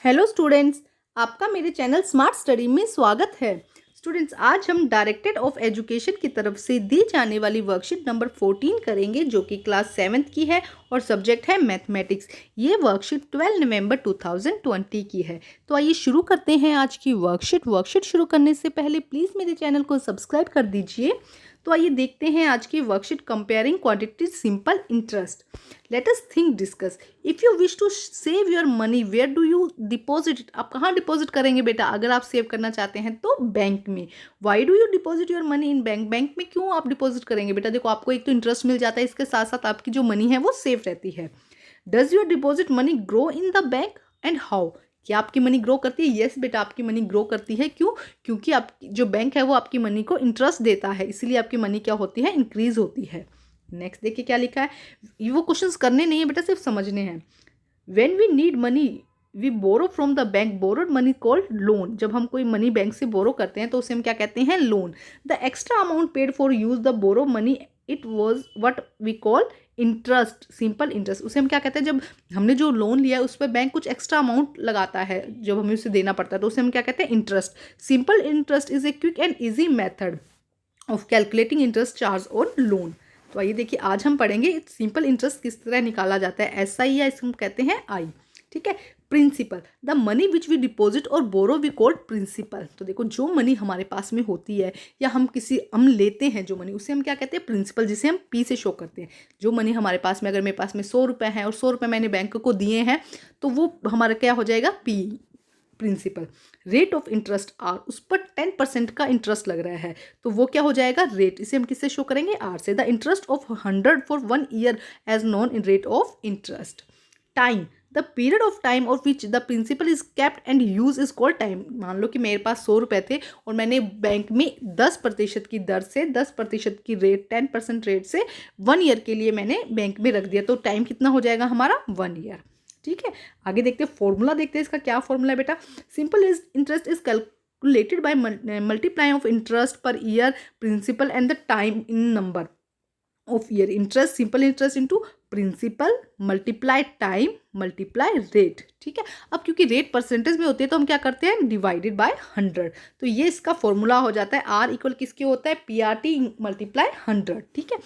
Hello students, आपका मेरे channel smart study में स्वागत है। स्टूडेंट्स, आज हम डायरेक्टरेट ऑफ एजुकेशन की तरफ से दी जाने वाली वर्कशीट नंबर 14 करेंगे, जो कि क्लास 7th की है और सब्जेक्ट है मैथमेटिक्स। ये वर्कशीट 12 नवंबर 2020 की है। तो आइए शुरू करते हैं आज की वर्कशीट शुरू करने से पहले प्लीज़ मेरे चैनल को सब्सक्राइब कर दीजिए। तो आइए देखते हैं आज की worksheet comparing quantity simple interest. Let us think discuss. If you wish to save your money, where do you deposit it? आप कहाँ डिपॉजिट करेंगे बेटा? अगर आप सेव करना चाहते हैं तो बैंक में। Why do you deposit your money in bank? Bank में क्यों आप डिपॉजिट करेंगे बेटा? देखो, आपको एक तो इंटरेस्ट मिल जाता है, इसके साथ साथ आपकी जो मनी है वो सेफ रहती है। Does your deposit money grow in the bank and how? क्या आपकी मनी ग्रो करती है? यस बेटा, आपकी मनी ग्रो करती है। क्यों? क्योंकि आप जो बैंक है वो आपकी मनी को इंटरेस्ट देता है, इसलिए आपकी मनी क्या होती है? इंक्रीज होती है। नेक्स्ट देखिए क्या लिखा है। वो क्वेश्चंस करने नहीं है बेटा, सिर्फ समझने हैं। When we need money we borrow from the bank. Borrowed money called loan. जब हम कोई मनी बैंक से बोरो करते हैं तो उसे हम क्या कहते हैं? Loan. The extra amount paid for use the borrow money, it was what we call interest, simple interest. उसे हम क्या कहते हैं? जब हमने जो लोन लिया है उस पर बैंक कुछ एक्स्ट्रा अमाउंट लगाता है, जब हमें उसे देना पड़ता है, तो उसे हम क्या कहते हैं? Interest. Simple interest is a quick and easy method of calculating interest charge on loan. तो आइए देखिए, आज हम पढ़ेंगे सिंपल इंटरेस्ट किस तरह निकाला जाता है। एस आई या इसको कहते हैं आई। ठीक है। Principal, the money which we deposit और बोरो वी कॉल्ड प्रिंसिपल। तो देखो, जो मनी हमारे पास में होती है या हम लेते हैं जो मनी, उसे हम क्या कहते हैं? प्रिंसिपल, जिसे हम पी से शो करते हैं। जो मनी हमारे पास में, अगर मेरे पास में 100 रुपये हैं और 100 रुपये मैंने बैंक को दिए हैं, तो वो हमारा क्या हो जाएगा? P, principal. Rate of interest R, उस पर 10% का इंटरेस्ट लग रहा है, तो वो क्या हो जाएगा? रेट। इसे हम किससे शो करेंगे? आर से। The interest of 100 for 1 year as known in rate of interest. Time, the period of time of which the principal is kept and use is called time. मान लो कि मेरे पास 100 रुपये थे और मैंने बैंक में 10% की दर से, 10% की रेट, 10% रेट से 1 ईयर के लिए मैंने बैंक में रख दिया, तो टाइम कितना हो जाएगा हमारा? 1 ईयर। ठीक है। आगे देखते हैं, फॉर्मूला देखते हैं इसका। क्या फॉर्मूला है बेटा? Simple is interest is calculated by multiply of interest per year, principal and the time in number of year. Interest, simple interest into principal multiply time multiply rate. ठीक है। अब क्योंकि रेट परसेंटेज में होती है तो हम क्या करते हैं? Divided by 100। तो ये इसका फॉर्मूला हो जाता है। आर इक्वल किसके होता है? P R T multiply 100। ठीक है।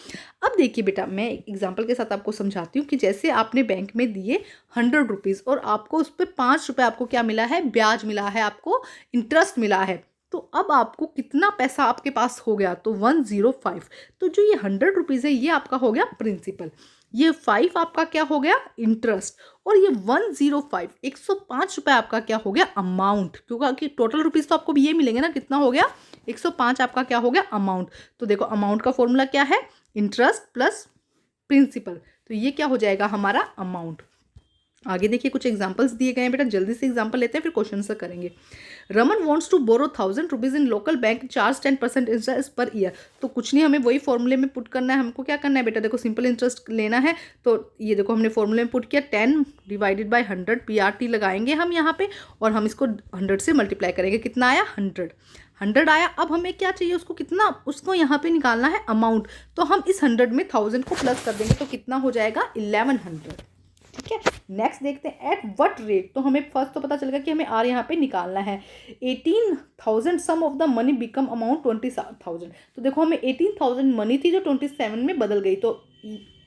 अब देखिए बेटा, मैं एग्जाम्पल के साथ आपको समझाती हूँ कि जैसे आपने बैंक में दिए 100 रुपीज़ और आपको उस पर 5 रुपये आपको क्या मिला है? ब्याज मिला है, आपको इंटरेस्ट मिला है। तो अब आपको कितना पैसा आपके पास हो गया? तो 105। तो जो ये 100 रुपीज़ है ये आपका हो गया प्रिंसिपल, ये 5 आपका क्या हो गया? इंटरेस्ट, और ये 105, 105 रुपये आपका क्या हो गया? अमाउंट। क्योंकि टोटल रुपीज़ तो आपको भी ये मिलेंगे ना, कितना हो गया? 105 आपका क्या हो गया? अमाउंट। तो देखो, अमाउंट का फॉर्मूला क्या है? Interest plus principal. तो ये क्या हो जाएगा हमारा? अमाउंट। आगे देखिए, कुछ एग्जांपल्स दिए गए हैं बेटा, जल्दी से एग्जांपल लेते हैं फिर क्वेश्चन से करेंगे। Raman wants to borrow 1000 rupees in local bank, charge 10% interest per year. तो कुछ नहीं, हमें वही फॉर्मूले में पुट करना है। हमको क्या करना है बेटा? देखो, सिंपल इंटरेस्ट लेना है, तो ये देखो हमने फॉर्मूले में पुट किया 10 डिवाइडेड बाई 100, PRT लगाएंगे हम यहाँ पे, और हम इसको 100 से मल्टीप्लाई करेंगे। कितना आया? 100 आया। अब हमें क्या चाहिए? उसको कितना, उसको यहाँ पे निकालना है अमाउंट। तो हम इस 100 में 1000 को प्लस कर देंगे, तो कितना हो जाएगा? 1100। ठीक है। नेक्स्ट देखते हैं, एट व्हाट रेट। तो हमें फर्स्ट तो पता चलेगा कि हमें आर यहाँ पे निकालना है। 18,000 sum of the money become amount 20,000। तो देखो, हमें 18,000 मनी थी जो 27 में बदल गई, तो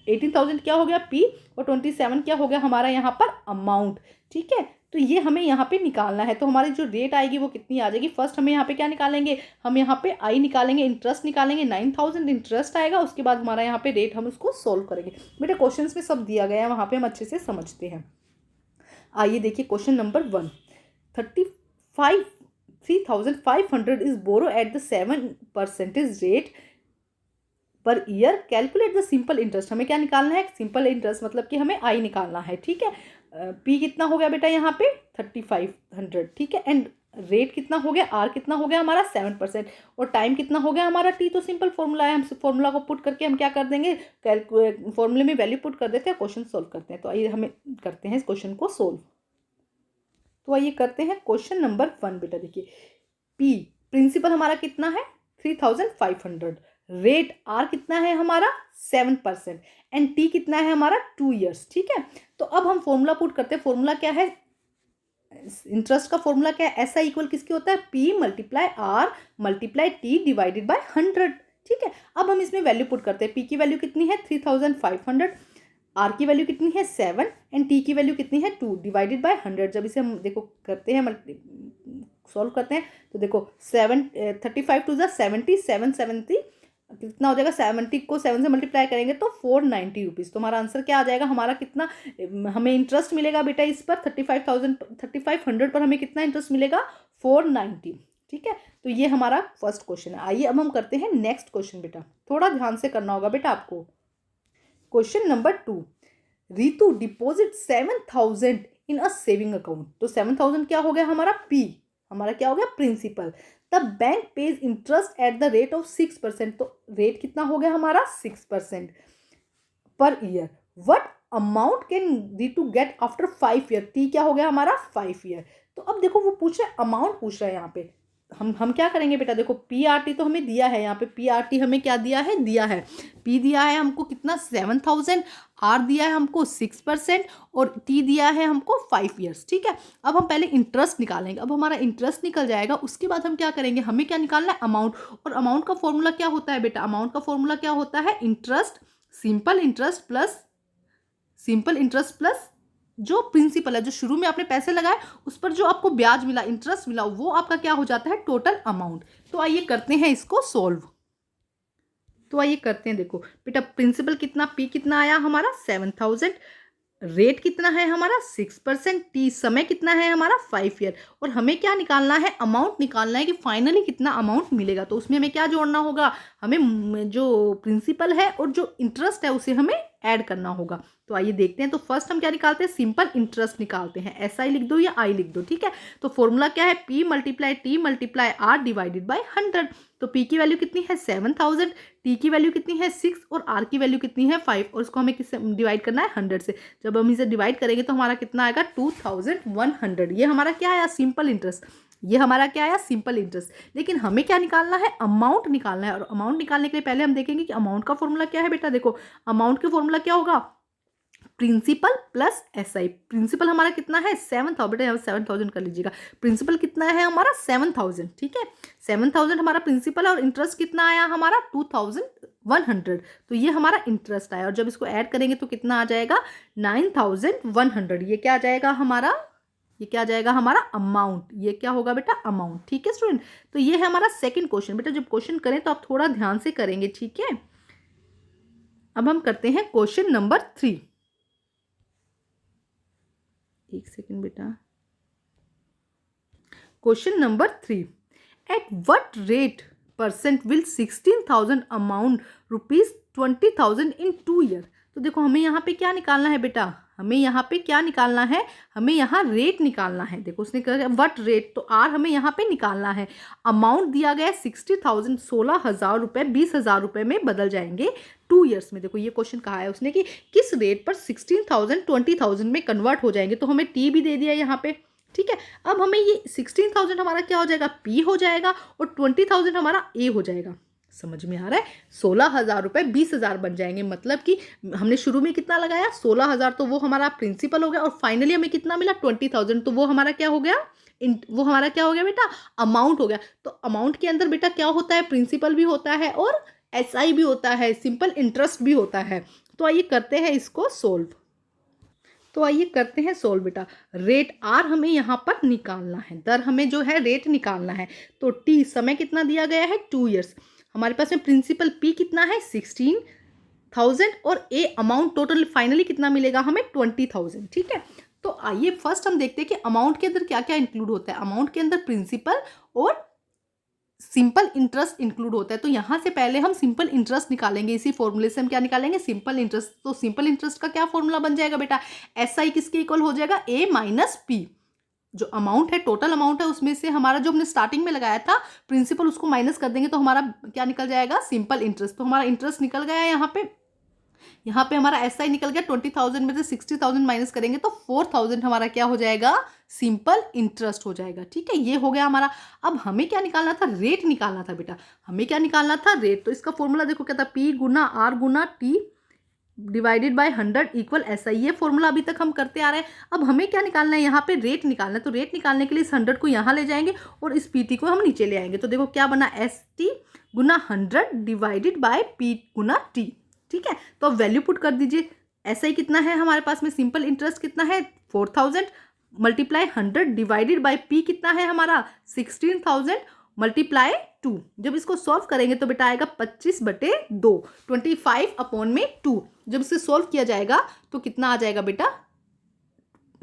18,000 क्या हो गया? पी, और 27 क्या हो गया हमारा यहाँ पर? अमाउंट। ठीक है। तो ये हमें यहाँ पे निकालना है। तो हमारी जो रेट आएगी वो कितनी आ जाएगी? फर्स्ट हमें यहाँ पे क्या निकालेंगे? हम यहाँ पे आई निकालेंगे, इंटरेस्ट निकालेंगे। 9,000 इंटरेस्ट आएगा, उसके बाद हमारा यहाँ पे रेट, हम उसको सोल्व करेंगे। बेटा, क्वेश्चंस में सब दिया गया है, वहाँ पे हम अच्छे से समझते हैं। आइए देखिए question number 1। 3,500 is borrow at the 7% rate per year, calculate the simple interest. हमें क्या निकालना है? सिंपल इंटरेस्ट, मतलब कि हमें आई निकालना है। ठीक है। पी कितना हो गया बेटा यहाँ पे? 3,500। ठीक है। एंड रेट कितना हो गया? आर कितना हो गया हमारा? 7%। और टाइम कितना हो गया हमारा? टी। तो सिंपल फॉर्मूला है, हम फॉर्मूला को पुट करके हम क्या कर देंगे? फॉर्मूले में वैल्यू पुट कर देते हैं, क्वेश्चन सोल्व करते हैं। तो आइए हमें करते हैं इस क्वेश्चन को सोल्व। तो आइए करते हैं क्वेश्चन नंबर 1। बेटा देखिए, पी प्रिंसिपल हमारा कितना है? 3,500। रेट आर कितना है हमारा? 7%। एंड टी कितना है हमारा? 2 ईयर्स। ठीक है। तो अब हम फॉर्मूला पुट करते हैं। फॉर्मूला क्या है? इंटरेस्ट का फॉर्मूला क्या है, एस आई इक्वल किसके होता है, P multiply R multiply T divided by 100। ठीक है, अब हम इसमें वैल्यू पुट करते हैं। पी की वैल्यू कितनी है 3500, आर की वैल्यू कितनी है 7 एंड टी की वैल्यू कितनी है 2 डिवाइडेड बाय 100। जब इसे हम देखो करते हैं सॉल्व करते हैं तो देखो 35 टू ज़ा 70, 770 कितना हो जाएगा, 70 को 7 से मल्टीप्लाई करेंगे तो 490 रुपीज़। तो हमारा आंसर क्या आ जाएगा, हमारा कितना हमें इंटरेस्ट मिलेगा बेटा इस पर 3500 पर हमें कितना इंटरेस्ट मिलेगा 490। ठीक है, तो ये हमारा फर्स्ट क्वेश्चन है। आइए अब हम करते हैं नेक्स्ट क्वेश्चन। बेटा थोड़ा ध्यान से करना होगा बेटा आपको। Question number 2, Ritu deposit 7000 in a saving account. तो 7000 क्या हो गया हमारा पी, हमारा क्या हो गया principal. The bank pays interest at the rate of 6%। तो रेट कितना हो गया हमारा 6% per year. What amount can Ritu get after 5 year. T क्या हो गया हमारा 5 ईयर। तो अब देखो वो पूछ रहा है अमाउंट पूछ रहा है यहाँ पे, हम क्या करेंगे बेटा, देखो पी आर टी तो हमें दिया है, यहाँ पे पी आर टी हमें क्या दिया है पी दिया है हमको कितना 7000, आर दिया है हमको 6% और टी दिया है हमको 5 ईयर्स। ठीक है, अब हम पहले इंटरेस्ट निकालेंगे। अब हमारा इंटरेस्ट निकल जाएगा, उसके बाद हम क्या करेंगे, हमें क्या निकालना है अमाउंट। और अमाउंट का फॉर्मूला क्या होता है बेटा, अमाउंट का फॉर्मूला क्या होता है, इंटरेस्ट सिंपल इंटरेस्ट प्लस जो प्रिंसिपल है, जो शुरू में आपने पैसे लगाए उस पर जो आपको ब्याज मिला, इंटरेस्ट मिला, वो आपका क्या हो जाता है टोटल अमाउंट। तो आइए करते हैं इसको सॉल्व। तो आइए करते हैं, देखो बेटा प्रिंसिपल कितना, पी कितना आया हमारा 7000, रेट कितना है हमारा 6%, टी समय कितना है हमारा 5 ईयर, और हमें क्या निकालना है अमाउंट निकालना है कि फाइनली कितना अमाउंट मिलेगा। तो उसमें हमें क्या जोड़ना होगा, हमें जो प्रिंसिपल है और जो इंटरेस्ट है उसे हमें ऐड करना होगा। तो आइए देखते हैं। तो फर्स्ट हम क्या निकालते हैं, सिंपल इंटरेस्ट निकालते हैं। एस आई लिख दो या आई लिख दो। ठीक है, तो फॉर्मूला क्या है, P multiply T multiply R divided by 100। तो पी की वैल्यू कितनी है 7000, टी की वैल्यू कितनी है 6 और आर की वैल्यू कितनी है 5, और इसको हमें किससे डिवाइड करना है 100 से। जब हम इसे डिवाइड करेंगे तो हमारा कितना आएगा 2100। ये हमारा क्या आया सिंपल इंटरेस्ट, ये हमारा क्या आया सिंपल इंटरेस्ट। लेकिन हमें क्या निकालना है अमाउंट निकालना है, और अमाउंट निकालने के लिए पहले हम देखेंगे कि अमाउंट का फॉर्मूला क्या है। बेटा देखो अमाउंट का फॉर्मूला क्या होगा, principal plus S I. Principal हमारा कितना है 7000, बेटा यहाँ 7000 कर लीजिएगा। प्रिंसिपल कितना है हमारा 7000। ठीक है, 7000 हमारा प्रिंसिपल और इंटरेस्ट कितना आया हमारा 2100। तो ये हमारा इंटरेस्ट आया, और जब इसको ऐड करेंगे तो कितना आ जाएगा 9100। ये क्या आ जाएगा हमारा, ये क्या आ जाएगा हमारा अमाउंट। ये क्या होगा बेटा अमाउंट। ठीक है स्टूडेंट, तो ये है हमारा सेकंड क्वेश्चन। बेटा जब क्वेश्चन करें तो आप थोड़ा ध्यान से करेंगे। ठीक है, अब हम करते हैं क्वेश्चन नंबर 3। एक सेकेंड बेटा। Question number 3, at what rate percent will 16000 amount ₹20,000 in 2 year. तो देखो हमें यहाँ पे क्या निकालना है बेटा, हमें यहाँ पे क्या निकालना है, हमें यहाँ रेट निकालना है। देखो उसने कहा व्हाट रेट, तो आर हमें यहाँ पे निकालना है। अमाउंट दिया गया है 60,000, 16,000 रुपये 20,000 रुपये में बदल जाएंगे 2 ईयर्स में। देखो ये क्वेश्चन कहा है उसने कि किस रेट पर 16,000 20,000 में कन्वर्ट हो जाएंगे। तो हमें टी भी दे दिया यहाँ पे। ठीक है, अब हमें ये 16,000 हमारा क्या हो जाएगा पी हो जाएगा, और 20,000 हमारा ए हो जाएगा। समझ में आ रहा है, 16,000 रुपये 20,000 बन जाएंगे। मतलब कि हमने शुरू में कितना लगाया 16,000, तो वो हमारा प्रिंसिपल हो गया, और फाइनली हमें कितना मिला 20,000, तो वो हमारा क्या हो गया, वो हमारा क्या हो गया बेटा अमाउंट हो गया। तो अमाउंट के अंदर बेटा क्या होता है, प्रिंसिपल भी होता है और एस आई भी होता है, सिंपल इंटरेस्ट भी होता है। तो आइए करते हैं इसको सोल्व। तो आइए करते हैं सोल्व बेटा। रेट आर हमें यहाँ पर निकालना है, दर हमें जो है रेट निकालना है। तो टी समय कितना दिया गया है 2 ईयर्स, हमारे पास में प्रिंसिपल पी कितना है 16,000, और ए अमाउंट टोटल फाइनली कितना मिलेगा हमें 20,000। ठीक है, तो आइए फर्स्ट हम देखते हैं कि अमाउंट के अंदर क्या क्या इंक्लूड होता है। अमाउंट के अंदर प्रिंसिपल और सिंपल इंटरेस्ट इंक्लूड होता है। तो यहाँ से पहले हम सिंपल इंटरेस्ट निकालेंगे। इसी फॉर्मूले से हम क्या निकालेंगे सिंपल इंटरेस्ट। तो सिंपल इंटरेस्ट का क्या फॉर्मूला बन जाएगा बेटा, एस आई किसके इक्वल हो जाएगा ए माइनस पी। जो अमाउंट है टोटल अमाउंट है उसमें से हमारा जो हमने स्टार्टिंग में लगाया था प्रिंसिपल उसको माइनस कर देंगे तो हमारा क्या निकल जाएगा सिंपल इंटरेस्ट। तो हमारा इंटरेस्ट निकल गया है यहाँ पे हमारा एस आई निकल गया। 20,000 में से 60,000 माइनस करेंगे तो 4,000 हमारा क्या हो जाएगा सिंपल इंटरेस्ट हो जाएगा। ठीक है, ये हो गया हमारा। अब हमें क्या निकालना था, रेट निकालना था बेटा। हमें क्या निकालना था रेट। तो इसका फॉर्मूला देखो क्या था, पी गुना आर गुना T divided by 100 equal SI। ये फॉर्मूला अभी तक हम करते आ रहे हैं। अब हमें क्या निकालना है, यहाँ पे रेट निकालना है। तो रेट निकालने के लिए इस 100 को यहाँ ले जाएंगे और इस PT को हम नीचे ले आएंगे। तो देखो क्या बना, ST Guna 100 divided by P Guna T। ठीक है, तो अब वैल्यू पुट कर दीजिए। SI कितना है हमारे पास में, सिंपल इंटरेस्ट कितना है 4000 मल्टीप्लाई 100 डिवाइडेड बाय P कितना है हमारा 16000 मल्टीप्लाई 2। जब इसको सॉल्व करेंगे तो बेटा आएगा 25/2, 25/2। जब इसे सॉल्व किया जाएगा तो कितना आ जाएगा बेटा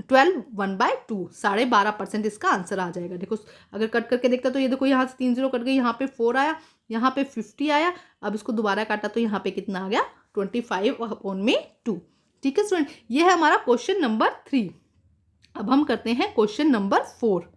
12/2, 12.5% इसका आंसर आ जाएगा। देखो अगर कट करके देखता तो ये देखो यहाँ से 3 0 कट गई, यहाँ पे 4 आया, यहाँ पे 50 आया। अब इसको दोबारा काटा तो यहाँ पे कितना आ गया 25/2। ठीक है स्टूडेंट, ये है हमारा क्वेश्चन नंबर 3। अब हम करते हैं क्वेश्चन नंबर 4।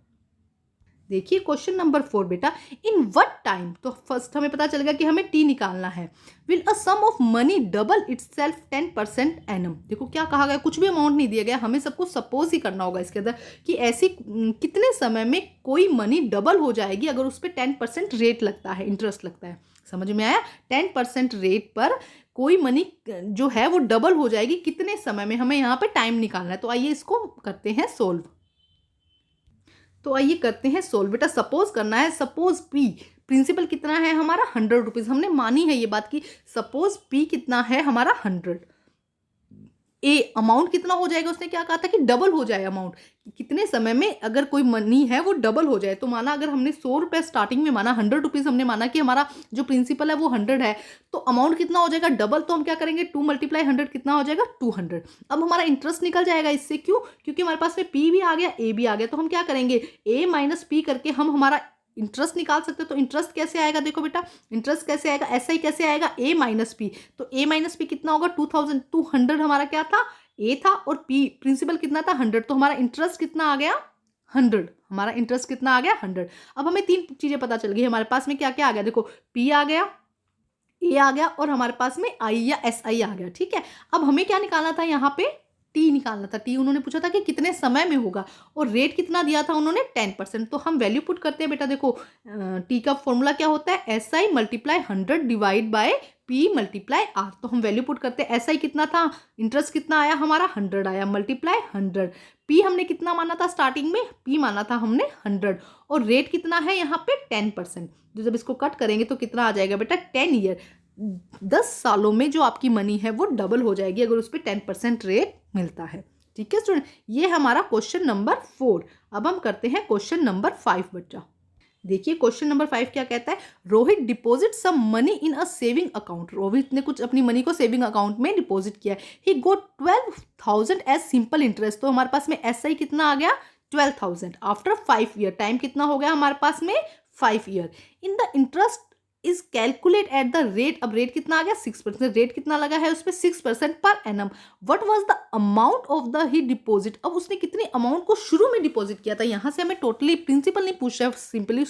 देखिए क्वेश्चन नंबर 4 बेटा, इन व्हाट टाइम, तो फर्स्ट हमें पता चल गया कि हमें T निकालना है। Will a sum of money double itself 10% annum. देखो क्या कहा गया, कुछ भी अमाउंट नहीं दिया गया, हमें सबको सपोज ही करना होगा इसके अंदर कि ऐसी कितने समय में कोई मनी डबल हो जाएगी अगर उस पर 10% रेट लगता है, इंटरेस्ट लगता है। समझ में आया, 10% रेट पर कोई मनी जो है वो डबल हो जाएगी कितने समय में, हमें यहाँ पे टाइम निकालना है। तो आइए इसको करते हैं सोल्व। तो आइए करते हैं सोल्व। बेटा सपोज करना है, सपोज P प्रिंसिपल कितना है हमारा 100 रुपीज़। हमने मानी है ये बात कि सपोज P कितना है हमारा 100। ए अमाउंट कितना हो जाएगा, उसने क्या कहा था कि डबल हो जाए अमाउंट, कितने समय में अगर कोई मनी है वो डबल हो जाए। तो माना अगर हमने 100 रुपये स्टार्टिंग में माना, 100 रुपीज़ हमने माना कि हमारा जो प्रिंसिपल है वो 100 है, तो अमाउंट कितना हो जाएगा डबल। तो हम क्या करेंगे 2 × 100 कितना हो जाएगा 200। अब हमारा इंटरेस्ट निकल जाएगा इससे, क्यों, क्योंकि हमारे पास में P भी आ गया A भी आ गया। तो हम क्या करेंगे A - P करके हम हमारा इंटरेस्ट निकाल सकते हैं। तो इंटरेस्ट कैसे आएगा, देखो बेटा इंटरेस्ट कैसे आएगा, SI कैसे आएगा A - P। तो A - P कितना होगा 2000, 200 हमारा क्या था A था और P प्रिंसिपल कितना था 100। तो हमारा इंटरेस्ट कितना आ गया 100, हमारा इंटरेस्ट कितना आ गया 100। अब हमें 3 चीजें पता चल गई, हमारे पास में क्या क्या आ गया, देखो P आ गया, A आ गया और हमारे पास में I या SI आ गया। ठीक है, अब हमें क्या निकालना था, यहाँ पे T निकालना था। T उन्होंने पूछा था कि कितने समय में होगा और रेट कितना दिया था उन्होंने 10%। तो हम वैल्यू पुट करते हैं बेटा। देखो T का फॉर्मूला क्या होता है SI × 100 divide by P × R। तो हम वैल्यू पुट करते हैं, SI कितना था, इंटरेस्ट कितना आया हमारा 100 आया, मल्टीप्लाई 100। P हमने कितना माना था स्टार्टिंग में, P माना था हमने 100 और रेट कितना है यहाँ पे 10%। तो जब इसको कट करेंगे तो कितना आ जाएगा बेटा 10 ईयर, 10 सालों में जो आपकी मनी है वो डबल हो जाएगी अगर उस पर 10% रेट मिलता है। ठीक है स्टूडेंट, ये हमारा क्वेश्चन नंबर 4। अब हम करते हैं क्वेश्चन नंबर 5 बच्चा। देखिए क्वेश्चन नंबर 5 क्या कहता है, Rohit deposit some money in a saving account. Rohit ने कुछ अपनी मनी को सेविंग अकाउंट में डिपॉजिट किया है। ही गोट 12,000 एज सिंपल इंटरेस्ट। तो हमारे पास में SI कितना आ गया 12,000 आफ्टर 5 ईयर। टाइम कितना हो गया हमारे पास में 5 year. In the interest is calculate eight the rate. अब रेट कितना आ गया 6%। रेट कितना लगा है उस पर 6% per annum. What was the amount of the he deposit. अब उसने कितनी अमाउंट को शुरू में डिपॉजिट किया था, यहाँ से हमें टोटली प्रिंसिपल नहीं पूछ रहा है, सिंपली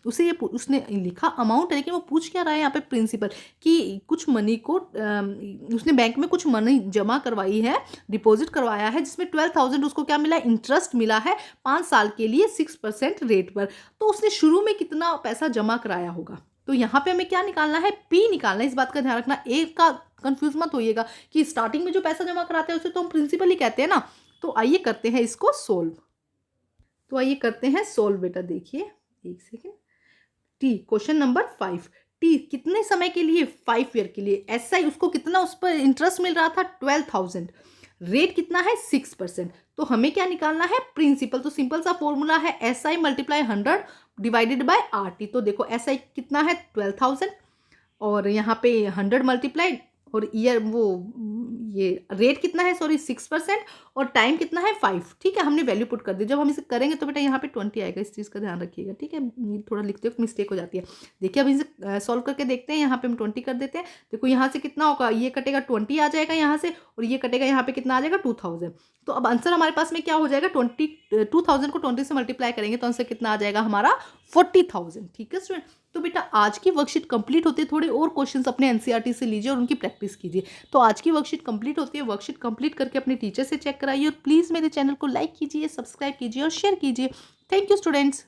उसने लिखा अमाउंट है, लेकिन वो पूछ क्या रहा है यहाँ पे प्रिंसिपल कि कुछ मनी को उसने बैंक में कुछ मनी जमा करवाई है, डिपॉजिट करवाया है, जिसमें 12,000 उसको क्या मिला, इंटरेस्ट मिला है 5 साल के लिए 6% रेट पर। तो उसने शुरू में कितना पैसा जमा कराया होगा। तो यहाँ पे हमें क्या निकालना है, P निकालना है। इस बात का ध्यान रखना, A का कंफ्यूज मत होइएगा कि स्टार्टिंग में जो पैसा जमा कराते हैं उसे तो हम प्रिंसिपल ही कहते हैं ना। तो आइए करते हैं इसको सोल्व। तो आइए करते हैं सोल्व बेटा। देखिए एक second, T question number 5, T कितने समय के लिए 5 ईयर के लिए। SI उसको कितना उस पर इंटरेस्ट मिल रहा था 12,000, रेट कितना है 6%। तो हमें क्या निकालना है प्रिंसिपल। तो सिंपल सा फॉर्मूला है SI × 100 डिवाइडेड बाय RT। तो देखो SI कितना है 12,000 और यहाँ पे 100 मल्टीप्लाई और ईयर वो ये रेट कितना है 6% और टाइम कितना है 5। ठीक है, हमने वैल्यू पुट कर दी। जब हम इसे करेंगे तो बेटा यहाँ पे 20 आएगा, इस चीज़ का ध्यान रखिएगा। ठीक है, थोड़ा लिखते वक्त मिस्टेक हो जाती है। देखिए अब इसे सॉल्व करके देखते हैं। यहाँ पे हम 20 कर देते हैं। देखो यहाँ से कितना होगा, ये कटेगा 20 आ जाएगा यहाँ से और ये कटेगा यहाँ पे कितना आ जाएगा 2000। तो अब आंसर हमारे पास में क्या हो जाएगा 2000 को 20 से मल्टीप्लाई करेंगे तो आंसर कितना आ जाएगा हमारा 40,000। ठीक है स्टूडेंट, तो बेटा आज की वर्कशीट कंप्लीट होती है। थोड़े और क्वेश्चंस अपने NCERT से लीजिए और उनकी प्रैक्टिस कीजिए। तो आज की वर्कशीट कंप्लीट होती है। वर्कशीट कंप्लीट करके अपने टीचर से चेक कराइए और प्लीज़ मेरे चैनल को लाइक कीजिए, सब्सक्राइब कीजिए और शेयर कीजिए। Thank you students.